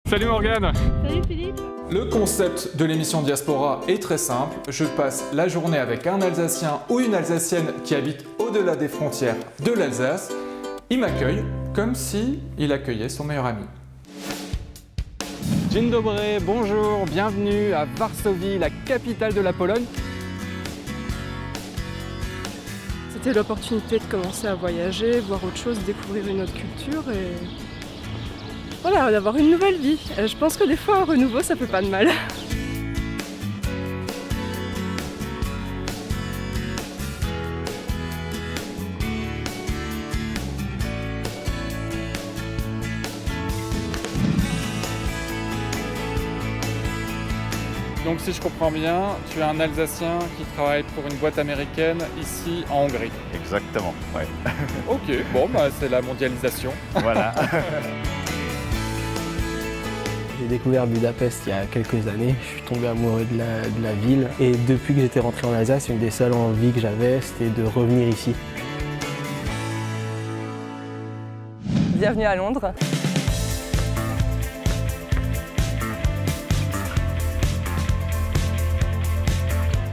Salut Morgane. Salut Philippe. Le concept de l'émission Diaspora est très simple. Je passe la journée avec un Alsacien ou une Alsacienne qui habite au-delà des frontières de l'Alsace. Il m'accueille comme si il accueillait son meilleur ami. Dzień dobry, bonjour, bienvenue à Varsovie, la capitale de la Pologne. C'était l'opportunité de commencer à voyager, voir autre chose, découvrir une autre culture et voilà, d'avoir une nouvelle vie. Je pense que des fois un renouveau ça fait pas de mal. Donc si je comprends bien, tu es un Alsacien qui travaille pour une boîte américaine ici en Hongrie. Exactement, ouais. Ok, bon bah c'est la mondialisation. Voilà. J'ai découvert Budapest il y a quelques années, je suis tombé amoureux de la ville et depuis que j'étais rentré en Alsace, une des seules envies que j'avais, c'était de revenir ici. Bienvenue à Londres.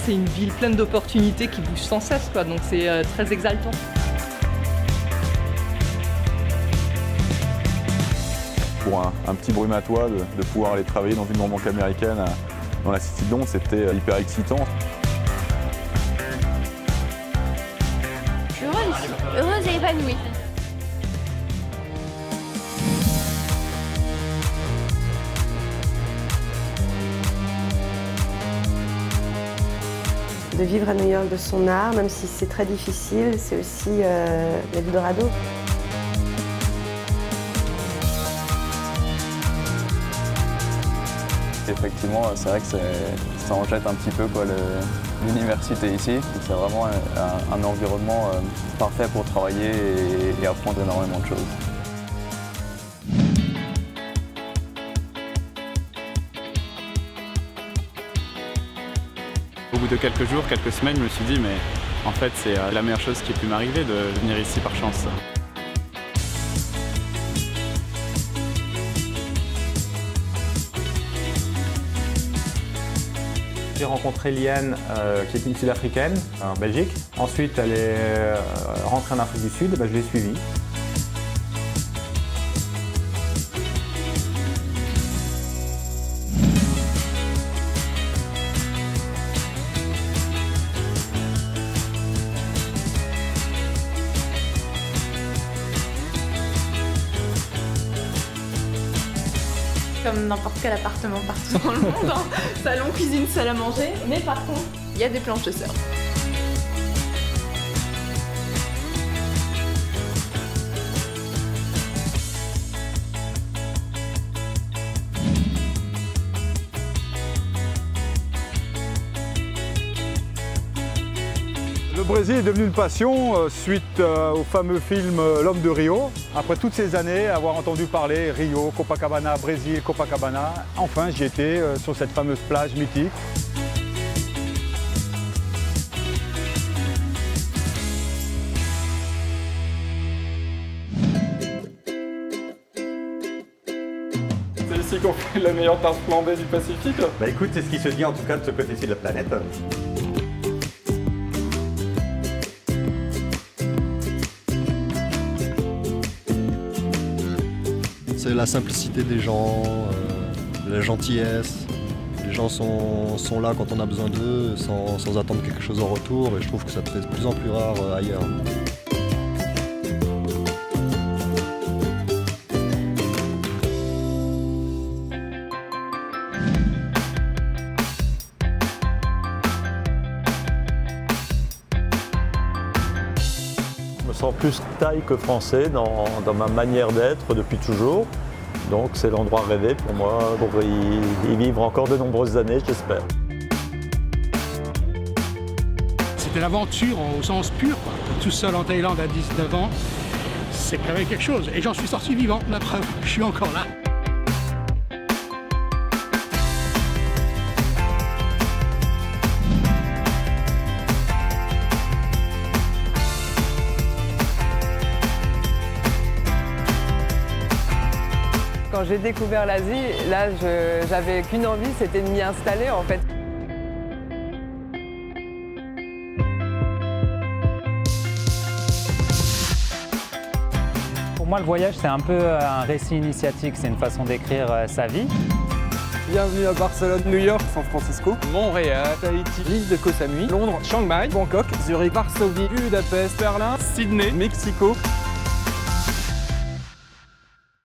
C'est une ville pleine d'opportunités qui bouge sans cesse, quoi, donc c'est très exaltant. Pour un petit brume à toit, de pouvoir aller travailler dans une grande banque américaine dans la City de Londres, c'était hyper excitant. Je suis heureuse et épanouie. De vivre à New York de son art, même si c'est très difficile, c'est aussi l'Eldorado. Effectivement, c'est vrai que ça en jette un petit peu l'université ici. C'est vraiment un environnement parfait pour travailler et apprendre énormément de choses. Au bout de quelques jours, quelques semaines, je me suis dit mais en fait c'est la meilleure chose qui ait pu m'arriver de venir ici par chance. J'ai rencontré Liane qui est une Sud-Africaine en Belgique. Ensuite elle est rentrée en Afrique du Sud, je l'ai suivie. Comme n'importe quel appartement partout dans le monde, hein. Salon, cuisine, salle à manger, mais par contre, il y a des planches de surf. Le Brésil est devenu une passion suite au fameux film L'homme de Rio. Après toutes ces années, avoir entendu parler Rio, Copacabana, Brésil, Copacabana, enfin j'y étais sur cette fameuse plage mythique. C'est ici qu'on fait la meilleure tarte flambée du Pacifique. Bah écoute, c'est ce qui se dit en tout cas de ce côté-ci de la planète. C'est la simplicité des gens, la gentillesse. Les gens sont là quand on a besoin d'eux, sans attendre quelque chose en retour, et je trouve que ça te fait de plus en plus rare ailleurs. Je me sens plus thaï que français dans ma manière d'être depuis toujours. Donc c'est l'endroit rêvé pour moi pour y vivre encore de nombreuses années, j'espère. C'était l'aventure au sens pur, quoi. Tout seul en Thaïlande à 19 ans, c'est quand même quelque chose. Et j'en suis sorti vivant, la preuve, je suis encore là. Quand j'ai découvert l'Asie, là, j'avais qu'une envie, c'était de m'y installer en fait. Pour moi, le voyage, c'est un peu un récit initiatique, c'est une façon d'écrire sa vie. Bienvenue à Barcelone, New York, San Francisco, Montréal, Tahiti, l'île de Koh Samui, Londres, Chiang Mai, Bangkok, Zurich, Varsovie, Budapest, Berlin, Sydney, Mexico.